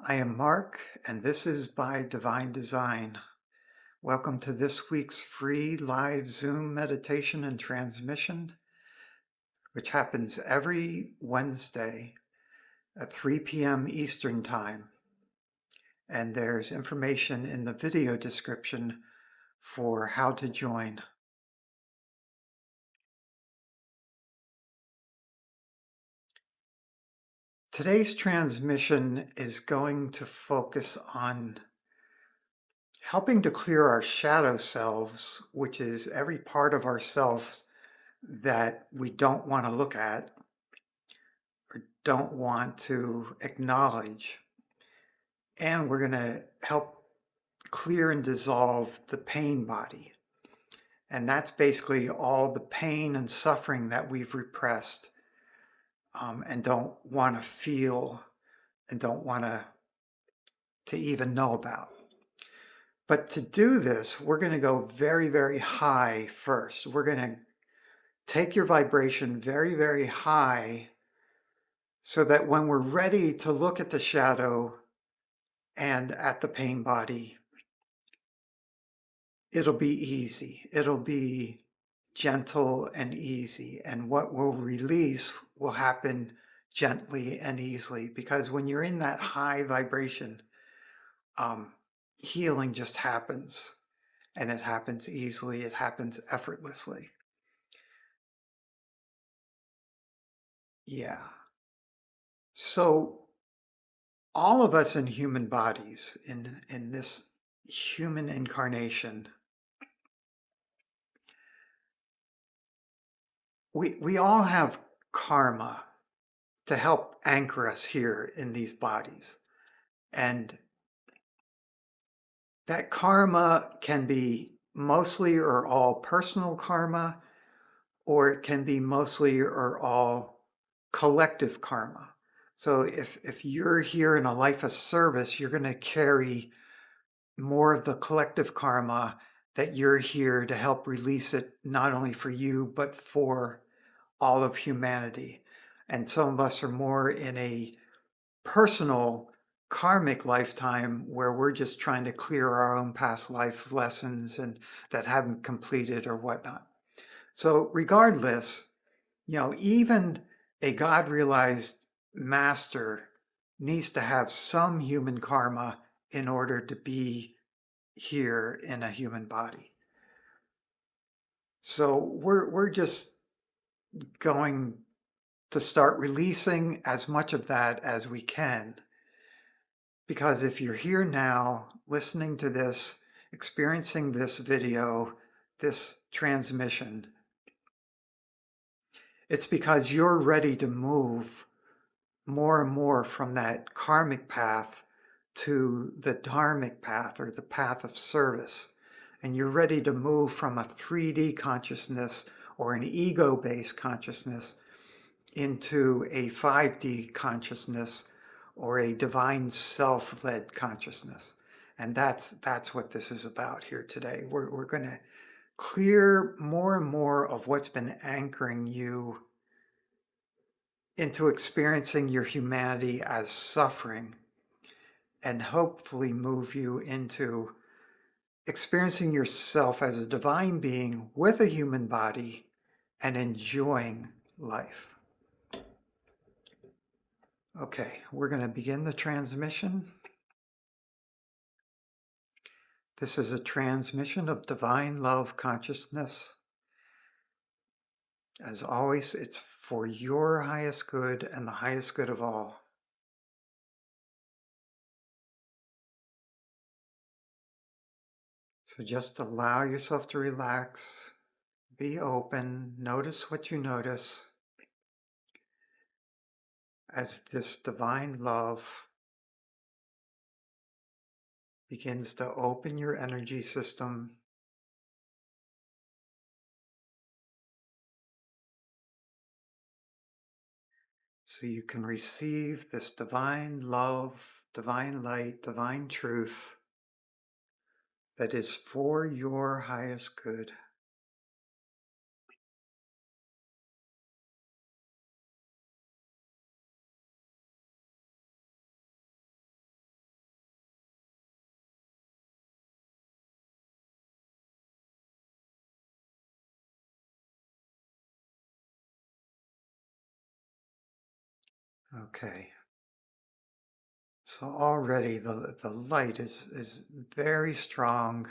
I am Mark, and this is By Divine Design. Welcome to this week's free live Zoom meditation and transmission, which happens every Wednesday at 3 p.m. Eastern Time. And there's information in the video description for how to join. Today's transmission is going to focus on helping to clear our shadow selves, which is every part of ourselves that we don't want to look at or don't want to acknowledge. And we're going to help clear and dissolve the pain body. And that's basically all the pain and suffering that we've repressed and don't want to feel and don't want to even know about. But to do this, we're going to go very, very high first. We're going to take your vibration very, very high so that when we're ready to look at the shadow and at the pain body, it'll be easy. It'll be gentle and easy. And what will release will happen gently and easily, because when you're in that high vibration, healing just happens, and it happens easily. It happens effortlessly. Yeah. So all of us in human bodies, in this human incarnation, we all have karma to help anchor us here in these bodies. And that karma can be mostly or all personal karma, or it can be mostly or all collective karma. So if you're here in a life of service, you're going to carry more of the collective karma that you're here to help release it, not only for you, but for all of humanity. And some of us are more in a personal karmic lifetime where we're just trying to clear our own past life lessons and that haven't completed or whatnot. So regardless, even a God-realized master needs to have some human karma in order to be here in a human body. So we're just going to start releasing as much of that as we can. Because if you're here now, listening to this, experiencing this video, this transmission, it's because you're ready to move more and more from that karmic path to the dharmic path, or the path of service. And you're ready to move from a 3D consciousness or an ego-based consciousness into a 5D consciousness or a divine self-led consciousness. And that's what this is about here today. We're going to clear more and more of what's been anchoring you into experiencing your humanity as suffering, and hopefully move you into experiencing yourself as a divine being with a human body and enjoying life. Okay, we're going to begin the transmission. This is a transmission of divine love consciousness. As always, it's for your highest good and the highest good of all. So just allow yourself to relax, be open, notice what you notice as this divine love begins to open your energy system so you can receive this divine love, divine light, divine truth that is for your highest good. Okay. So already the light is very strong,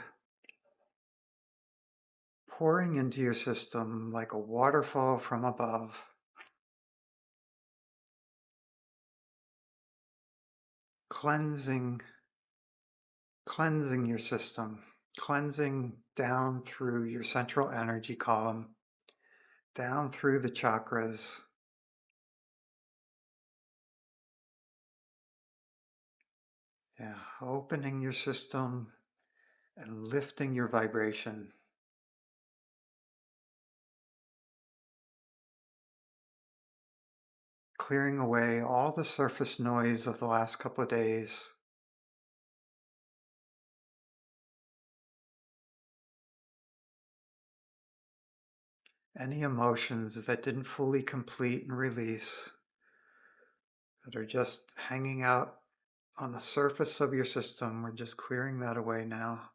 pouring into your system like a waterfall from above, cleansing, cleansing your system, cleansing down through your central energy column, down through the chakras, yeah, opening your system and lifting your vibration. Clearing away all the surface noise of the last couple of days. Any emotions that didn't fully complete and release, that are just hanging out on the surface of your system, we're just clearing that away now.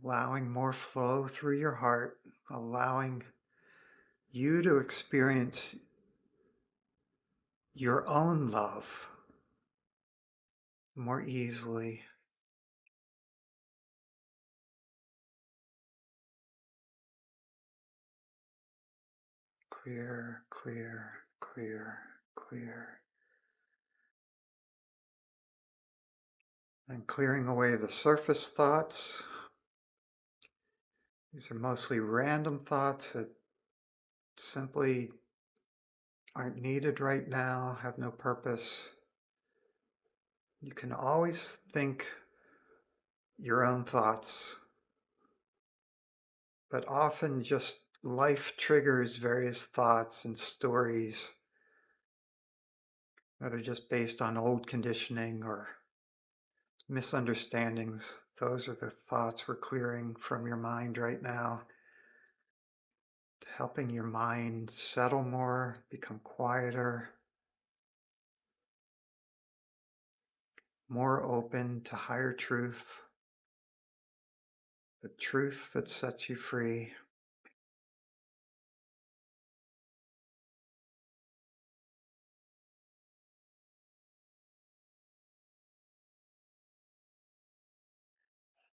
Allowing more flow through your heart, allowing you to experience your own love more easily. Clear, clear, clear, clear. And clearing away the surface thoughts. These are mostly random thoughts that simply aren't needed right now, have no purpose. You can always think your own thoughts, but often just life triggers various thoughts and stories that are just based on old conditioning or misunderstandings. Those are the thoughts we're clearing from your mind right now, helping your mind settle more, become quieter, more open to higher truth, the truth that sets you free.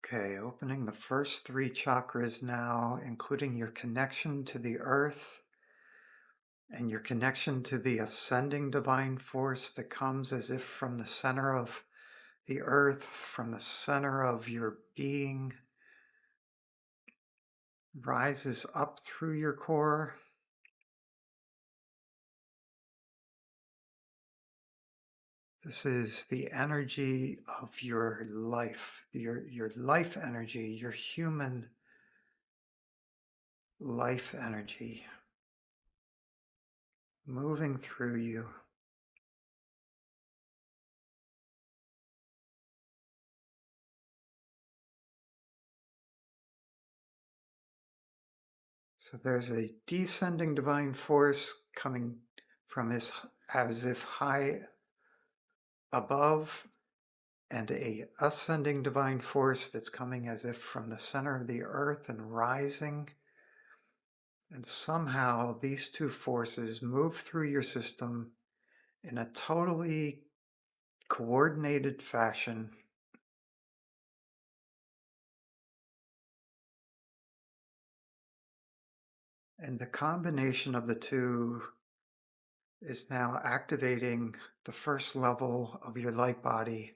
Okay, opening the first three chakras now, including your connection to the earth and your connection to the ascending divine force that comes as if from the center of the earth, from the center of your being, rises up through your core. This is the energy of your life, your life energy, your human life energy moving through you. So there's a descending divine force coming from as if high above, and a ascending divine force that's coming as if from the center of the earth and rising. And somehow these two forces move through your system in a totally coordinated fashion. And the combination of the two is now activating the first level of your light body.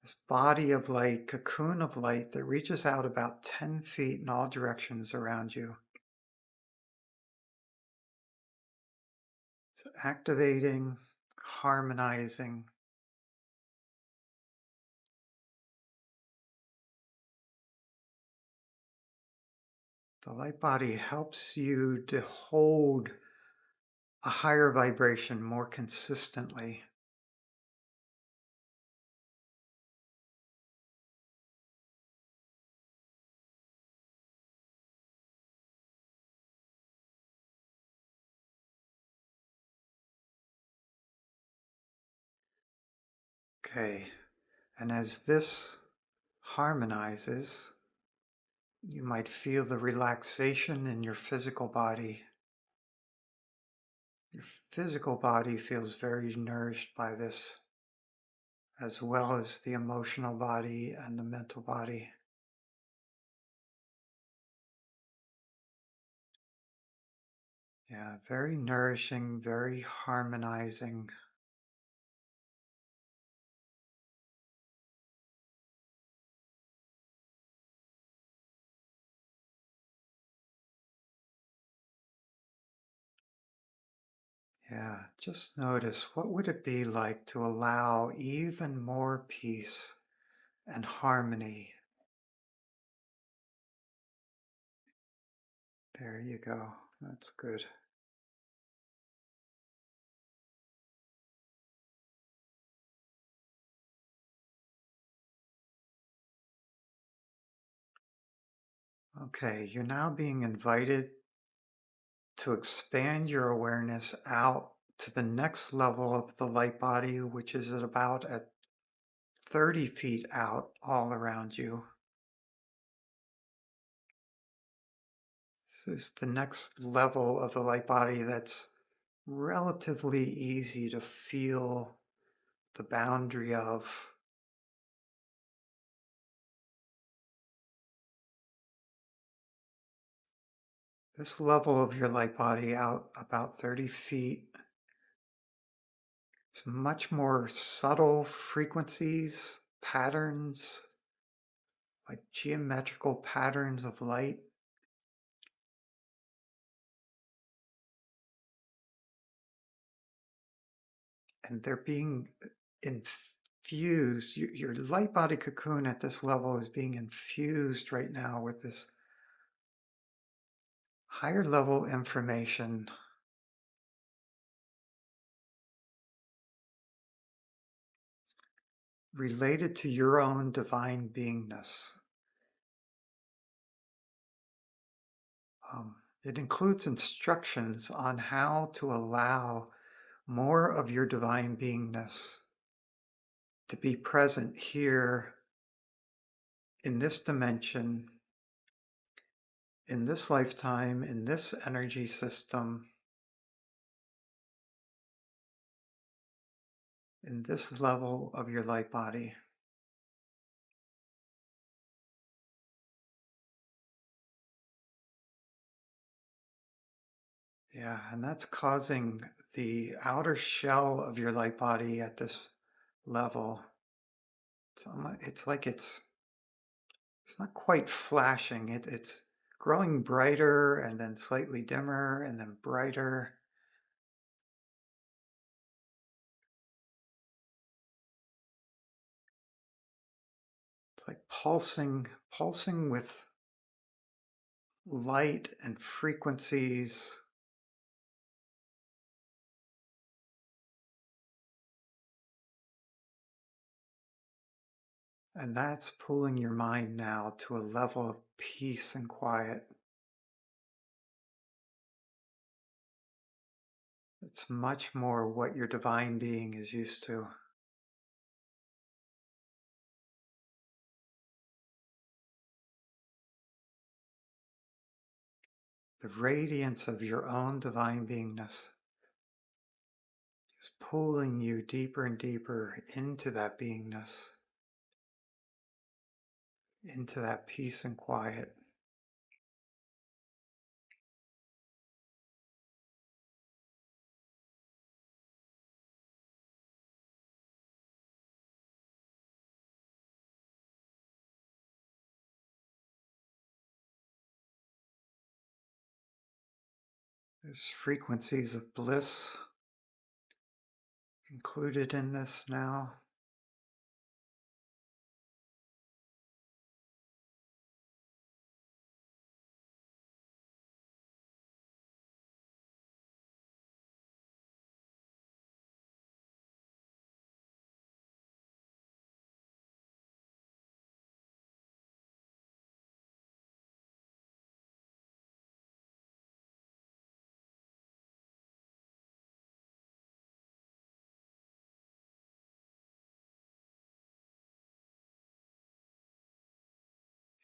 This body of light, cocoon of light that reaches out about 10 feet in all directions around you. So activating, harmonizing. The light body helps you to hold a higher vibration more consistently. Okay, and as this harmonizes, You might feel the relaxation in your physical body. Your physical body feels very nourished by this, as well as the emotional body and the mental body. Yeah, very nourishing, very harmonizing. Yeah, just notice what would it be like to allow even more peace and harmony. There you go. That's good. Okay, you're now being invited to expand your awareness out to the next level of the light body, which is at 30 feet out all around you. This is the next level of the light body that's relatively easy to feel the boundary of. This level of your light body out about 30 feet, it's much more subtle frequencies, patterns, like geometrical patterns of light. And they're being infused. Your light body cocoon at this level is being infused right now with this higher level information related to your own divine beingness. It includes instructions on how to allow more of your divine beingness to be present here in this dimension, in this lifetime, in this energy system, in this level of your light body. Yeah, and that's causing the outer shell of your light body at this level. It's like it's not quite flashing. It's growing brighter and then slightly dimmer and then brighter. It's like pulsing with light and frequencies. And that's pulling your mind now to a level of peace and quiet. It's much more what your divine being is used to. The radiance of your own divine beingness is pulling you deeper and deeper into that beingness, into that peace and quiet. There's frequencies of bliss included in this now.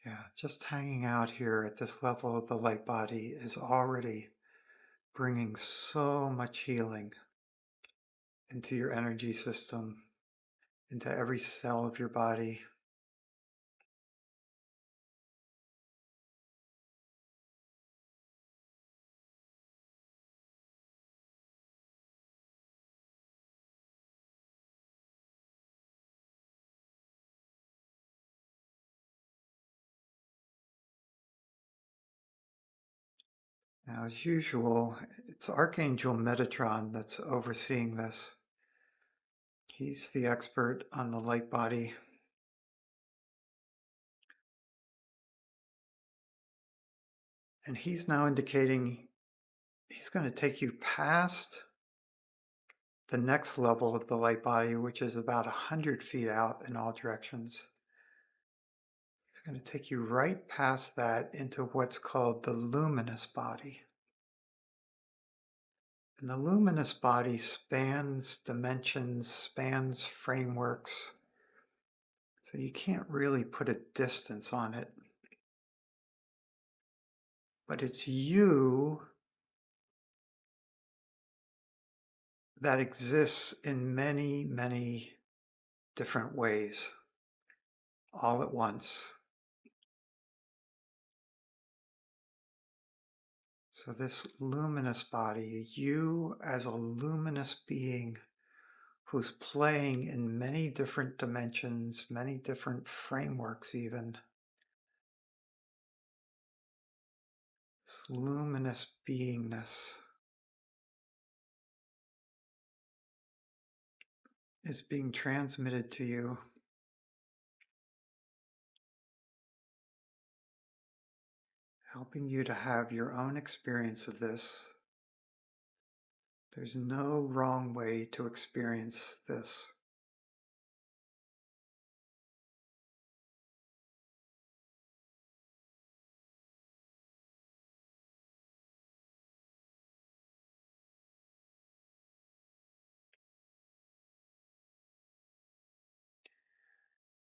Yeah, just hanging out here at this level of the light body is already bringing so much healing into your energy system, into every cell of your body. Now, as usual, it's Archangel Metatron that's overseeing this. He's the expert on the light body. And he's now indicating he's going to take you past the next level of the light body, which is about 100 feet out in all directions. He's going to take you right past that into what's called the luminous body. And the luminous body spans dimensions, spans frameworks, so you can't really put a distance on it. But it's you that exists in many, many different ways, all at once. So this luminous body, you as a luminous being who's playing in many different dimensions, many different frameworks even. This luminous beingness is being transmitted to you. Helping you to have your own experience of this. There's no wrong way to experience this.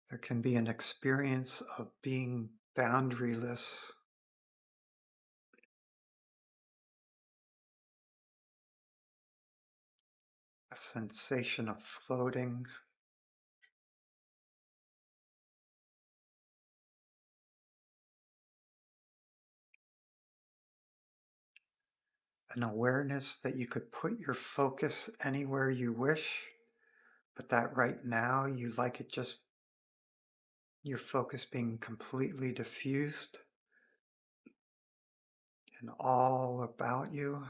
There can be an experience of being boundaryless, a sensation of floating, an awareness that you could put your focus anywhere you wish, but that right now you like it just your focus being completely diffused and all about you.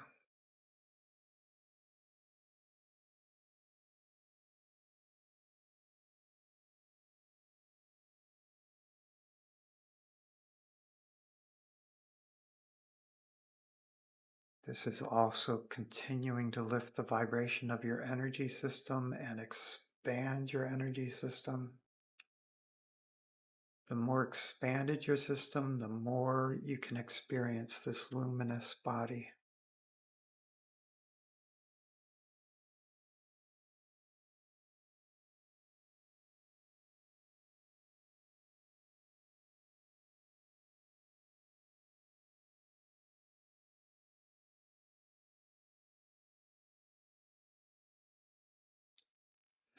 This is also continuing to lift the vibration of your energy system and expand your energy system. The more expanded your system, the more you can experience this luminous body.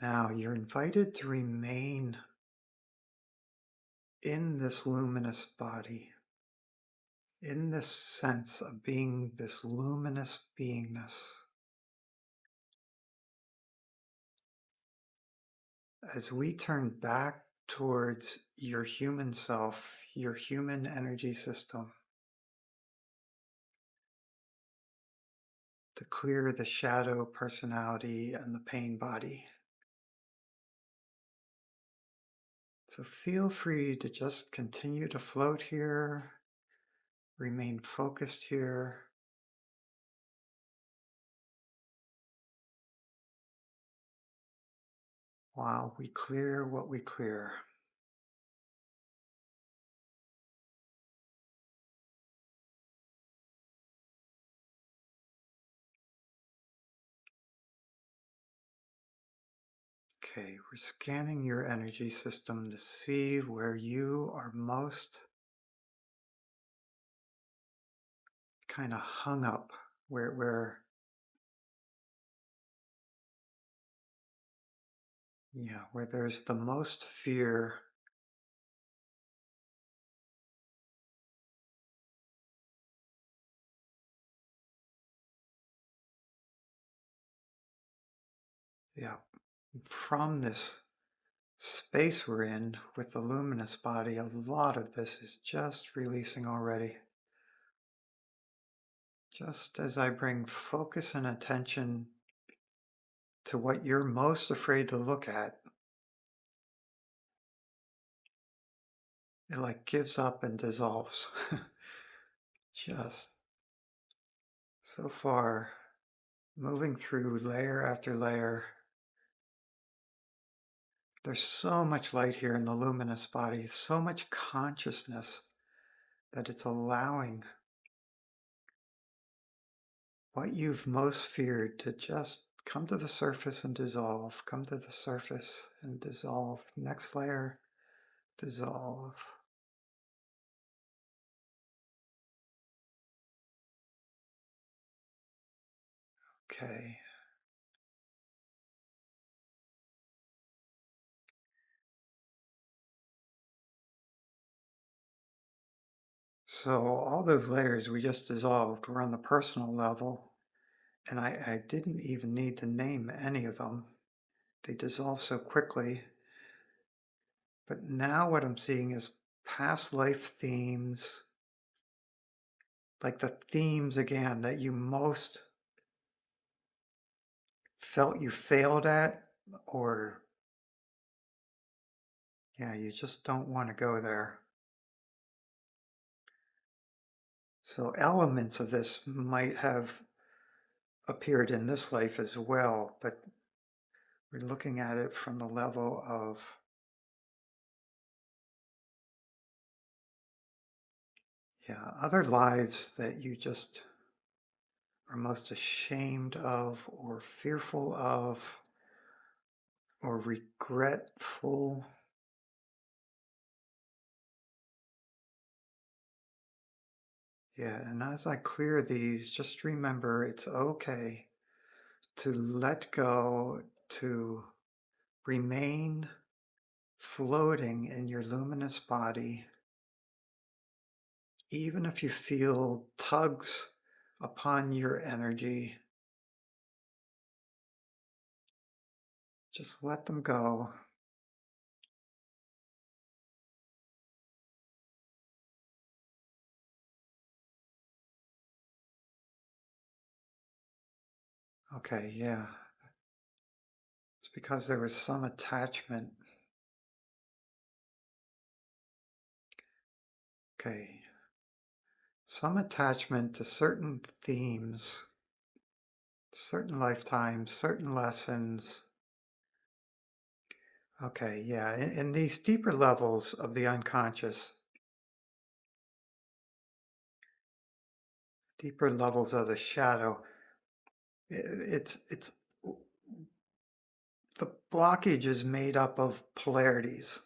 Now you're invited to remain in this luminous body, in this sense of being this luminous beingness. As we turn back towards your human self, your human energy system, to clear the shadow personality and the pain body. So feel free to just continue to float here, remain focused here. While we clear what we clear. Okay, we're scanning your energy system to see where you are most kind of hung up, where yeah, where there's the most fear. Yeah, from this space we're in with the luminous body, a lot of this is just releasing already. Just as I bring focus and attention to what you're most afraid to look at, it like gives up and dissolves. Just so far, moving through layer after layer. There's so much light here in the luminous body, so much consciousness that it's allowing what you've most feared to just come to the surface and dissolve, come to the surface and dissolve. Next layer, dissolve. Okay. So all those layers we just dissolved were on the personal level, and I didn't even need to name any of them. They dissolve so quickly. But now what I'm seeing is past life themes, like the themes again that you most felt you failed at, or yeah, you just don't want to go there. So elements of this might have appeared in this life as well, but we're looking at it from the level of other lives that you just are most ashamed of or fearful of or regretful. Yeah, and as I clear these, just remember it's okay to let go, to remain floating in your luminous body, even if you feel tugs upon your energy. Just let them go. Okay, yeah. It's because there was some attachment. Okay. Some attachment to certain themes, certain lifetimes, certain lessons. Okay, yeah. In these deeper levels of the unconscious, deeper levels of the shadow, it's the blockage is made up of polarities,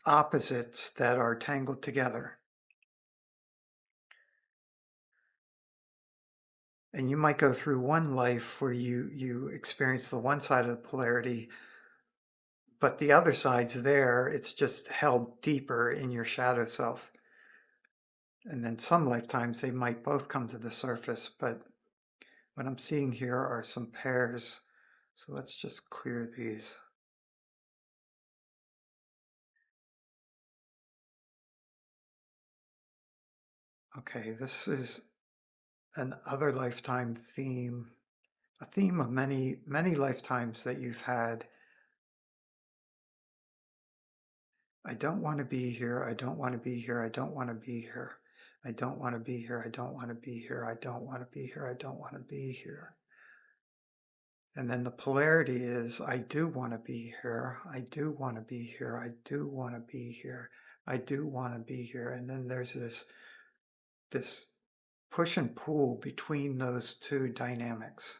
opposites that are tangled together. And you might go through one life where you experience the one side of the polarity, but the other side's there. It's just held deeper in your shadow self. And then some lifetimes they might both come to the surface, but what I'm seeing here are some pairs. So let's just clear these. Okay, this is an other lifetime theme, a theme of many, many lifetimes that you've had. I don't want to be here. I don't want to be here. I don't want to be here. I don't want to be here. I don't want to be here. I don't want to be here. I don't want to be here. And then the polarity is, I do want to be here. I do want to be here. I do want to be here. I do want to be here. And then there's this push and pull between those two dynamics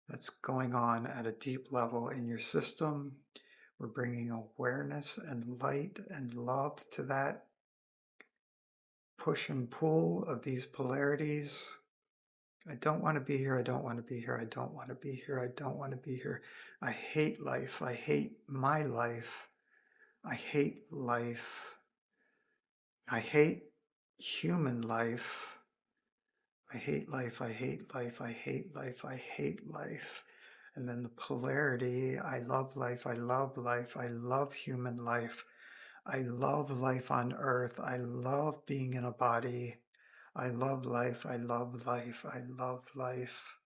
that's going on at a deep level in your system. We're bringing awareness and light and love to that. push and pull of these polarities. I don't want to be here. I don't want to be here. I don't want to be here. I don't want to be here. I hate life. I hate my life. I hate life. I hate human life. I hate life. I hate life. I hate life. I hate life. And then the polarity, I love life. I love life. I love human life. I love life on earth. I love being in a body. I love life. I love life. I love life.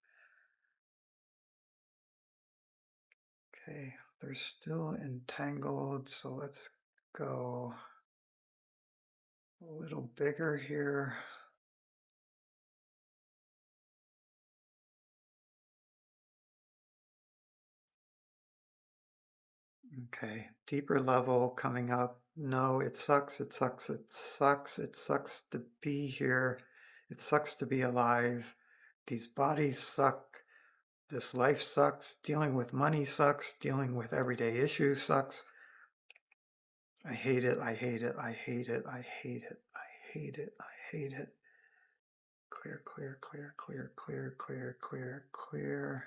Okay, they're still entangled, so let's go a little bigger here. Okay, deeper level coming up. No, it sucks, it sucks, it sucks, it sucks to be here. It sucks to be alive. These bodies suck. This life sucks. Dealing with money sucks. Dealing with everyday issues sucks. I hate it, I hate it, I hate it, I hate it, I hate it, I hate it. Clear, clear, clear, clear, clear, clear, clear, clear.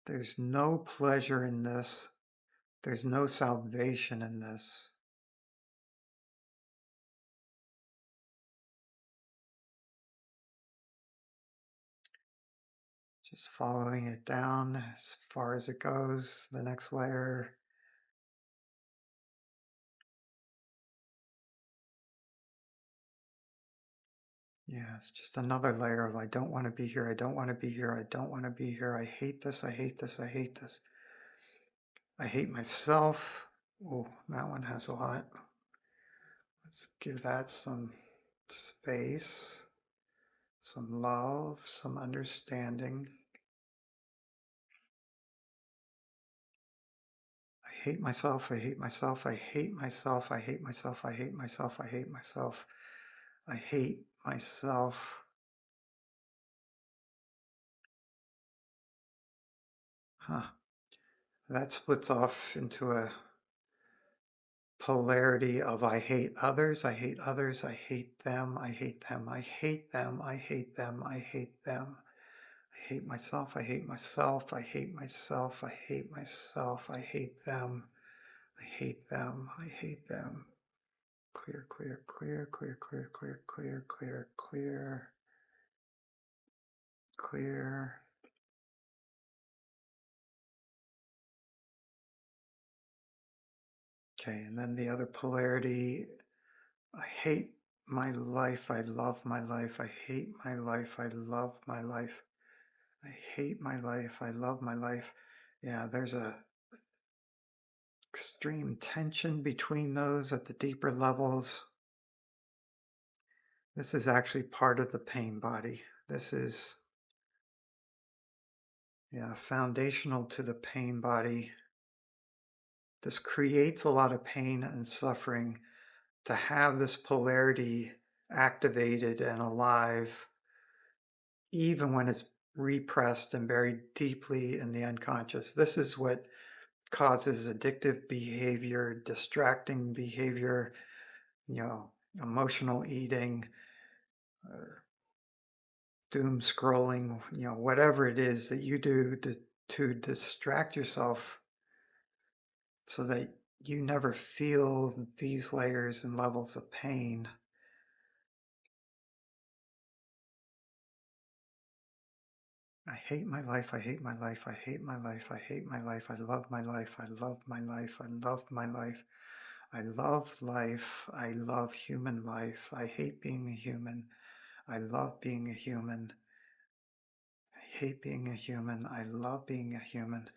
There's no pleasure in this. There's no salvation in this. Just following it down as far as it goes, the next layer. Yeah, it's just another layer of I don't want to be here, I don't want to be here, I don't want to be here, I hate this, I hate this, I hate this. I hate myself. Oh, that one has a lot. Let's give that some space, some love, some understanding. I hate myself, I hate myself, I hate myself, I hate myself, I hate myself, I hate myself, I hate myself. Huh. That splits off into a polarity of I hate others, I hate others, I hate them, I hate them, I hate them, I hate them, I hate them. I hate myself, I hate myself, I hate myself, I hate myself, I hate them, I hate them, I hate them. Clear, clear, clear, clear, clear, clear, clear, clear, clear, clear. Okay, and then the other polarity, I hate my life, I love my life, I hate my life, I love my life. I hate my life, I love my life. Yeah, there's a extreme tension between those at the deeper levels. This is actually part of the pain body. This is, yeah, foundational to the pain body. This creates a lot of pain and suffering to have this polarity activated and alive, even when it's repressed and buried deeply in the unconscious. This is what causes addictive behavior, distracting behavior, emotional eating, doom scrolling, whatever it is that you do to distract yourself so that you never feel these layers and levels of pain. I hate my life, I hate my life, I hate my life, I hate my life, I love my life, I love my life, I love my life, I love life, I love human life, I hate being a human, I love being a human, I hate being a human, I love being a human.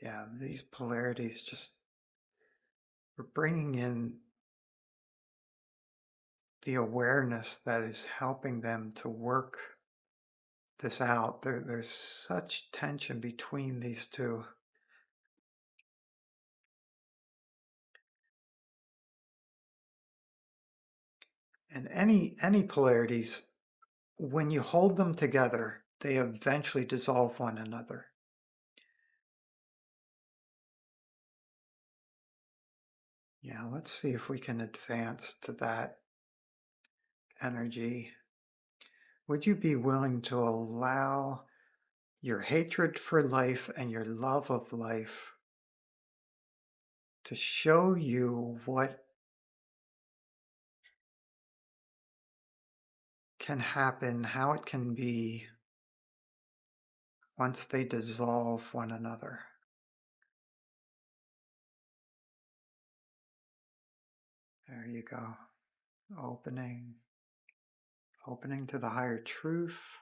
Yeah, these polarities just, we're bringing in the awareness that is helping them to work this out. There's such tension between these two. And any polarities, when you hold them together, they eventually dissolve one another. Yeah, let's see if we can advance to that energy. Would you be willing to allow your hatred for life and your love of life to show you what can happen, how it can be once they dissolve one another? There you go. Opening, opening to the higher truth.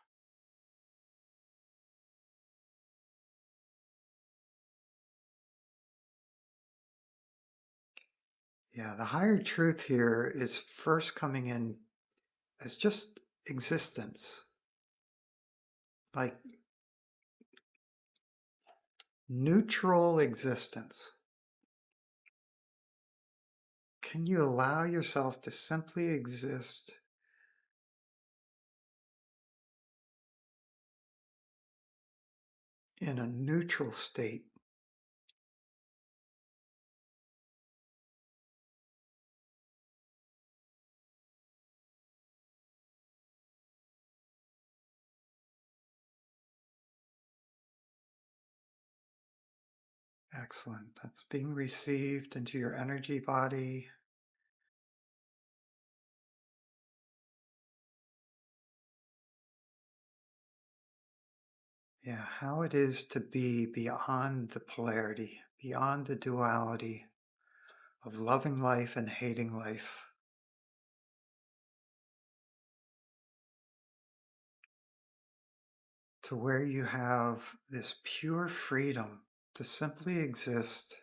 Yeah, the higher truth here is first coming in as just existence, like neutral existence. Can you allow yourself to simply exist in a neutral state? Excellent. That's being received into your energy body. Yeah, how it is to be beyond the polarity, beyond the duality of loving life and hating life. To where you have this pure freedom to simply exist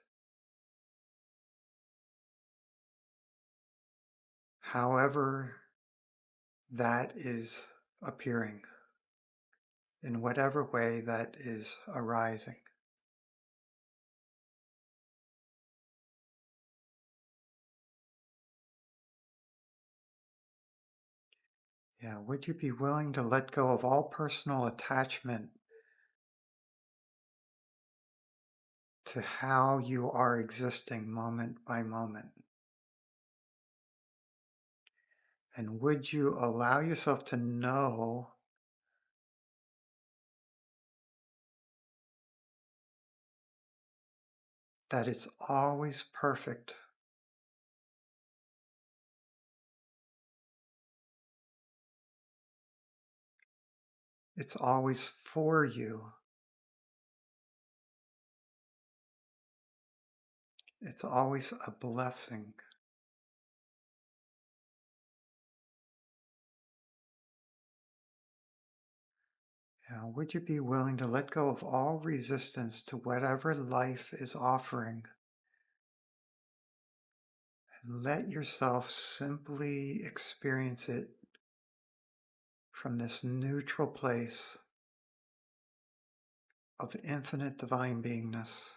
however that is appearing, in whatever way that is arising. Yeah, would you be willing to let go of all personal attachment to how you are existing moment by moment? And would you allow yourself to know that it's always perfect? It's always for you. It's always a blessing. Now, would you be willing to let go of all resistance to whatever life is offering and let yourself simply experience it from this neutral place of infinite divine beingness?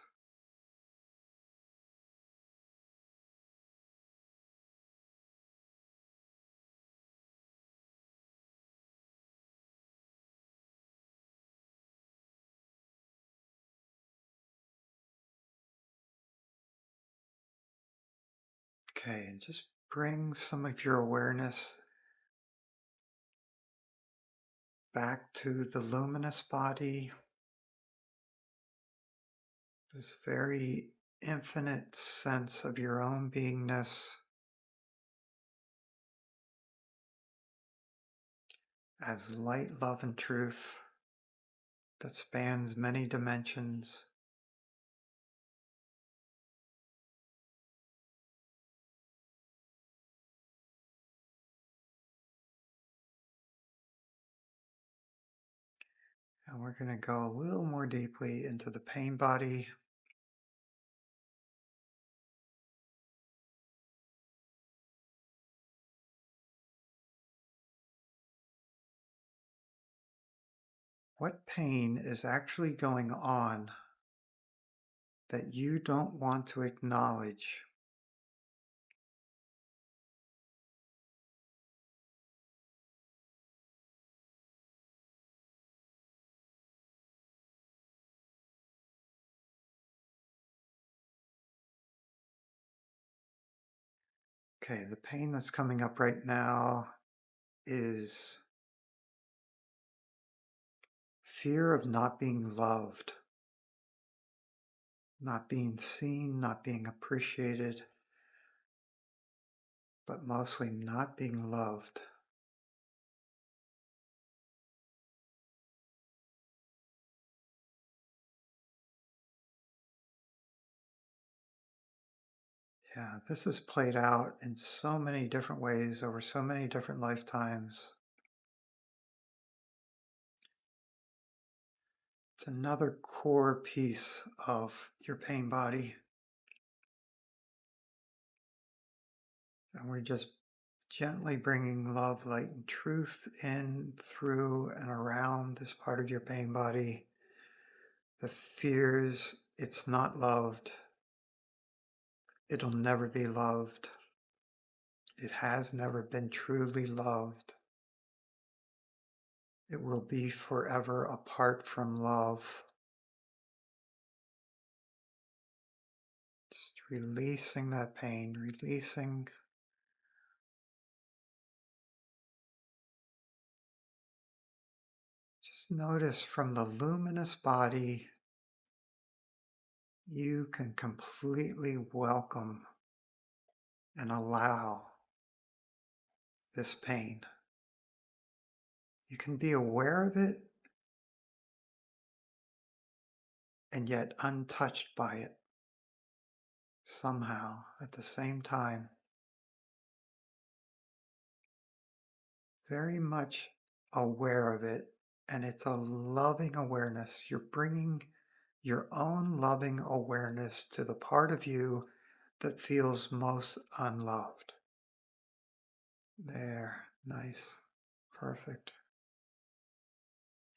Okay, and just bring some of your awareness back to the luminous body, this very infinite sense of your own beingness as light, love, and truth that spans many dimensions. And we're going to go a little more deeply into the pain body. What pain is actually going on that you don't want to acknowledge? Okay, the pain that's coming up right now is fear of not being loved, not being seen, not being appreciated, but mostly not being loved. Yeah, this is played out in so many different ways over so many different lifetimes. It's another core piece of your pain body. And we're just gently bringing love, light, and truth in, through, and around this part of your pain body. The fears it's not loved, it'll never be loved, it has never been truly loved, it will be forever apart from love. Just releasing that pain, releasing. Just notice from the luminous body, you can completely welcome and allow this pain. You can be aware of it and yet untouched by it somehow at the same time. Very much aware of it, and it's a loving awareness. You're bringing your own loving awareness to the part of you that feels most unloved. There, nice, perfect.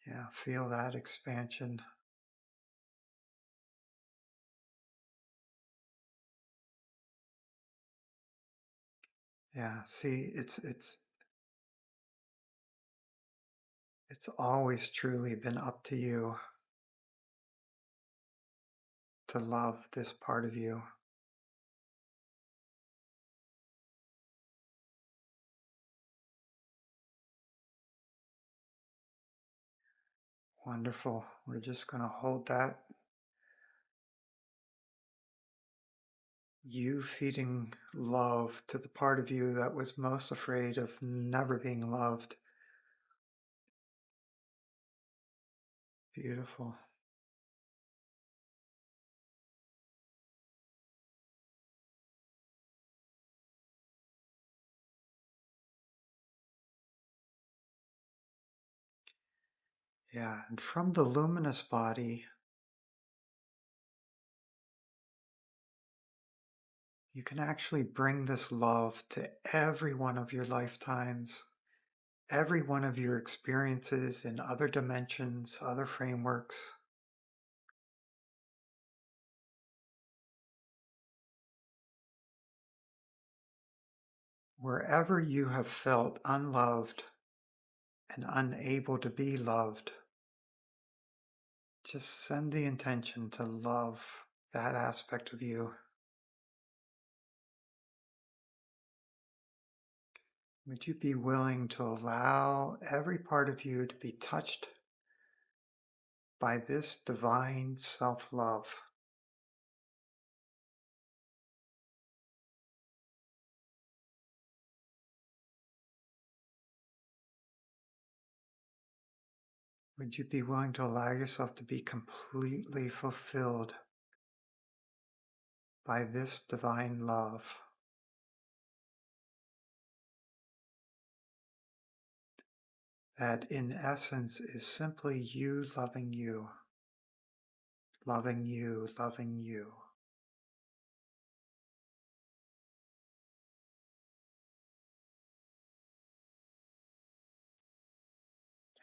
Yeah, feel that expansion. Yeah, see, it's always truly been up to you to love this part of you. Wonderful. We're just going to hold that. You feeding love to the part of you that was most afraid of never being loved. Beautiful. Yeah, and from the luminous body, you can actually bring this love to every one of your lifetimes, every one of your experiences in other dimensions, other frameworks. Wherever you have felt unloved and unable to be loved, just send the intention to love that aspect of you. Would you be willing to allow every part of you to be touched by this divine self-love? Would you be willing to allow yourself to be completely fulfilled by this divine love? That in essence is simply you loving you, loving you, loving you.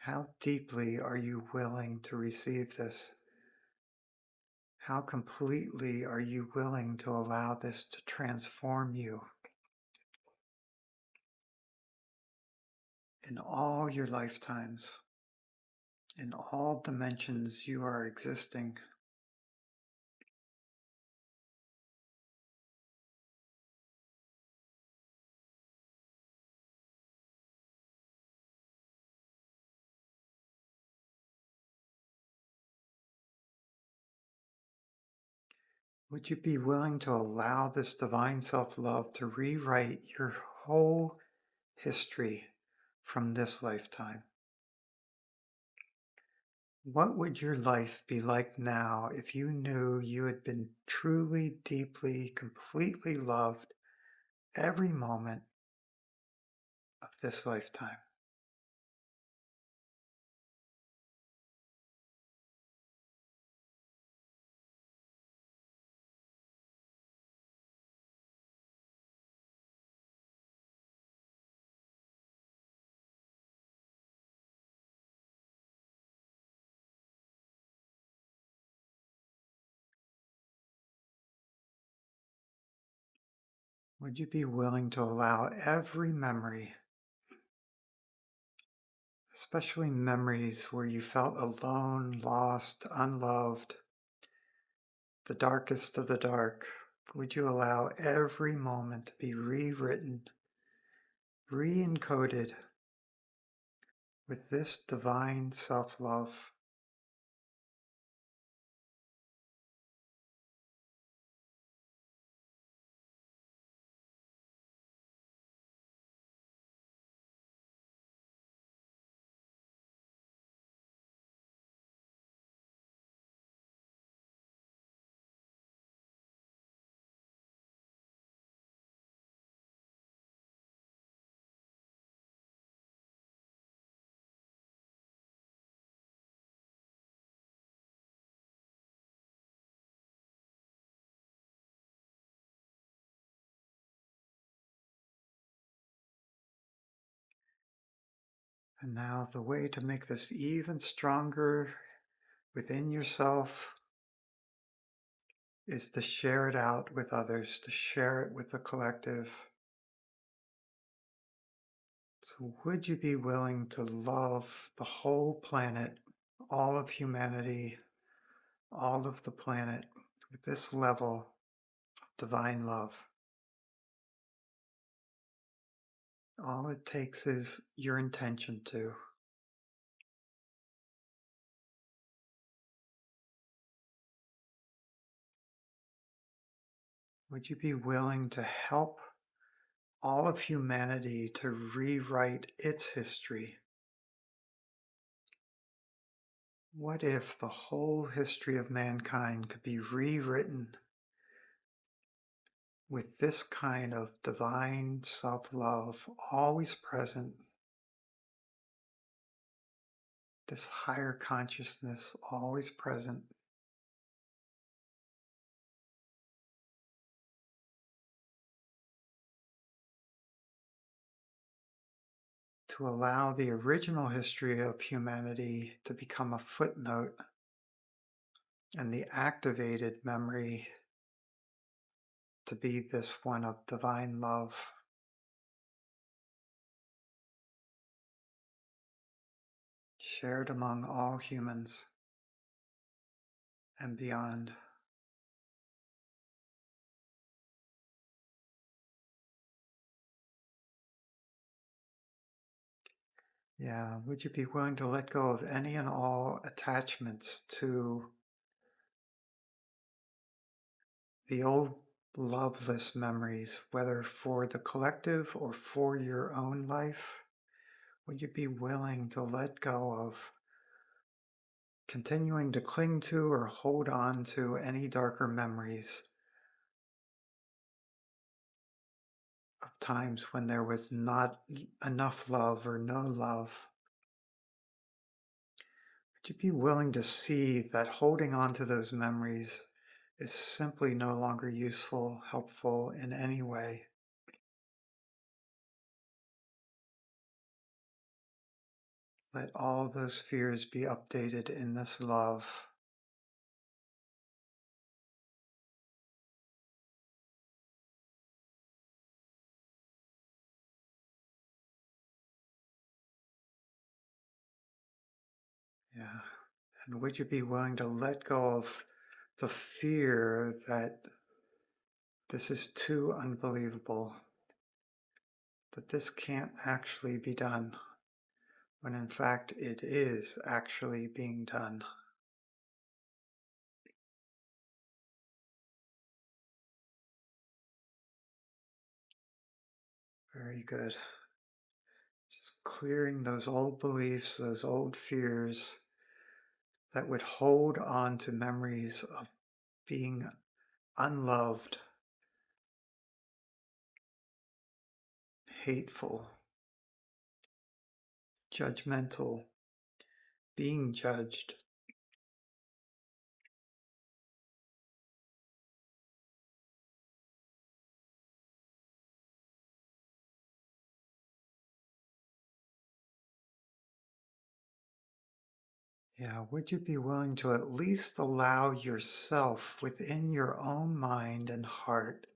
How deeply are you willing to receive this? How completely are you willing to allow this to transform you in all your lifetimes, in all dimensions you are existing? Would you be willing to allow this divine self-love to rewrite your whole history from this lifetime? What would your life be like now if you knew you had been truly, deeply, completely loved every moment of this lifetime? Would you be willing to allow every memory, especially memories where you felt alone, lost, unloved, the darkest of the dark, would you allow every moment to be rewritten, re-encoded with this divine self-love? And now the way to make this even stronger within yourself is to share it out with others, to share it with the collective. So would you be willing to love the whole planet, all of humanity, all of the planet with this level of divine love? All it takes is your intention to. Would you be willing to help all of humanity to rewrite its history? What if the whole history of mankind could be rewritten with this kind of divine self-love always present, this higher consciousness always present, to allow the original history of humanity to become a footnote and the activated memory to be this one of divine love, shared among all humans and beyond. Yeah, would you be willing to let go of any and all attachments to the old loveless memories, whether for the collective or for your own life? Would you be willing to let go of continuing to cling to or hold on to any darker memories of times when there was not enough love or no love? Would you be willing to see that holding on to those memories is simply no longer useful, helpful in any way? Let all those fears be updated in this love. Yeah. And would you be willing to let go of the fear that this is too unbelievable, that this can't actually be done, when in fact it is actually being done? Very good. Just clearing those old beliefs, those old fears that would hold on to memories of being unloved, hateful, judgmental, being judged. Yeah, would you be willing to at least allow yourself within your own mind and heart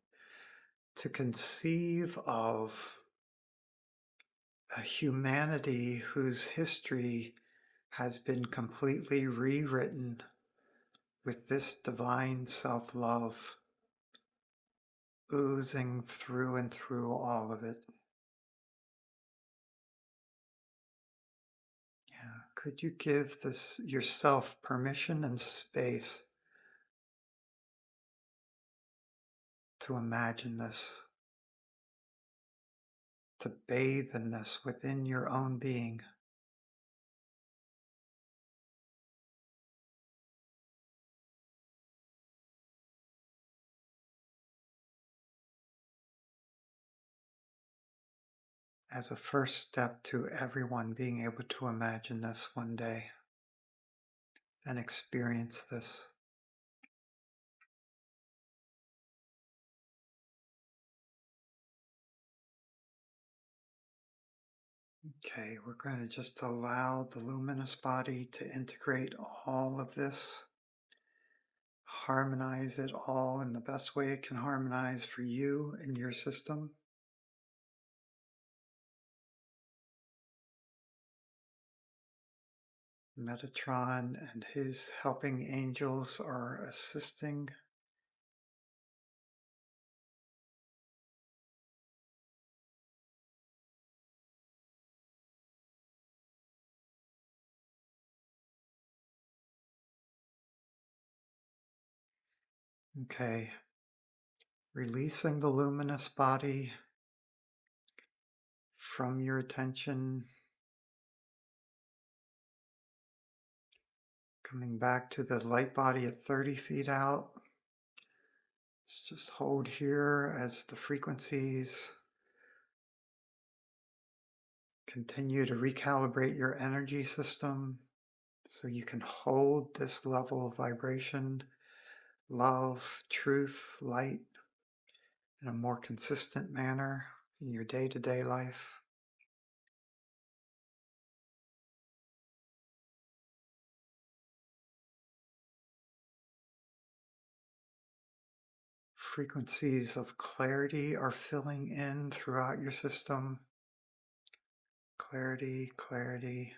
to conceive of a humanity whose history has been completely rewritten with this divine self-love oozing through and through all of it? Yeah, could you give this yourself permission and space to imagine this, to bathe in this within your own being? As a first step to everyone being able to imagine this one day and experience this. Okay, we're going to just allow the luminous body to integrate all of this, harmonize it all in the best way it can harmonize for you and your system. Metatron and his helping angels are assisting. Okay, releasing the luminous body from your attention, coming back to the light body at 30 feet out. Let's just hold here as the frequencies continue to recalibrate your energy system so you can hold this level of vibration, love, truth, light in a more consistent manner in your day-to-day life. Frequencies of clarity are filling in throughout your system. Clarity, clarity.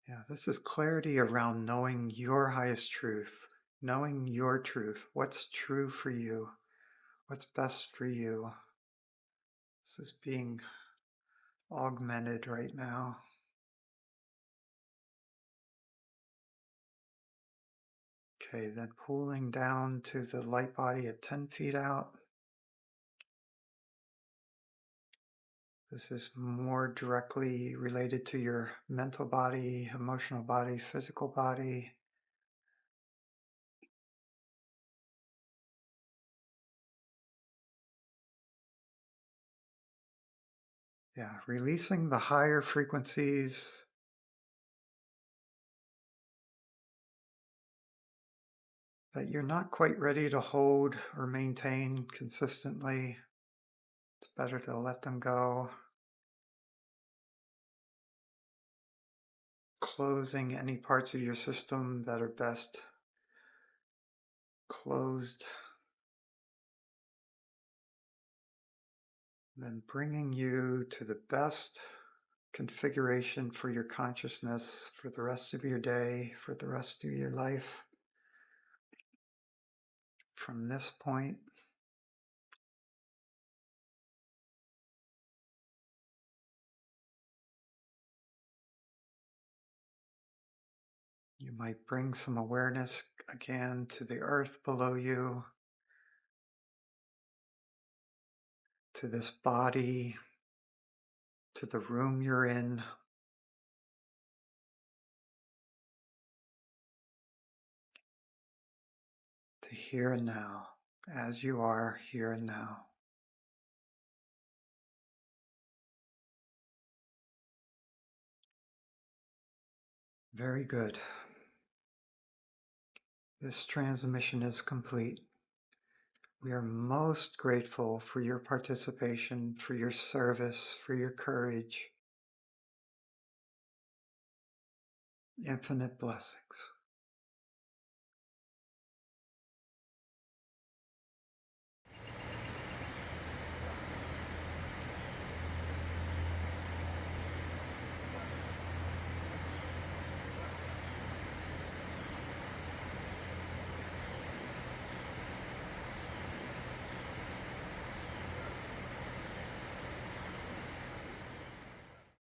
Yeah, this is clarity around knowing your highest truth, knowing your truth, what's true for you, what's best for you. This is being augmented right now. Okay, then pulling down to the light body at 10 feet out. This is more directly related to your mental body, emotional body, physical body. Yeah, releasing the higher frequencies. That you're not quite ready to hold or maintain consistently. It's better to let them go. Closing any parts of your system that are best closed. Then bringing you to the best configuration for your consciousness for the rest of your day, for the rest of your life. From this point, you might bring some awareness again to the earth below you, to this body, to the room you're in. To here and now, as you are here and now. Very good. This transmission is complete. We are most grateful for your participation, for your service, for your courage. Infinite blessings.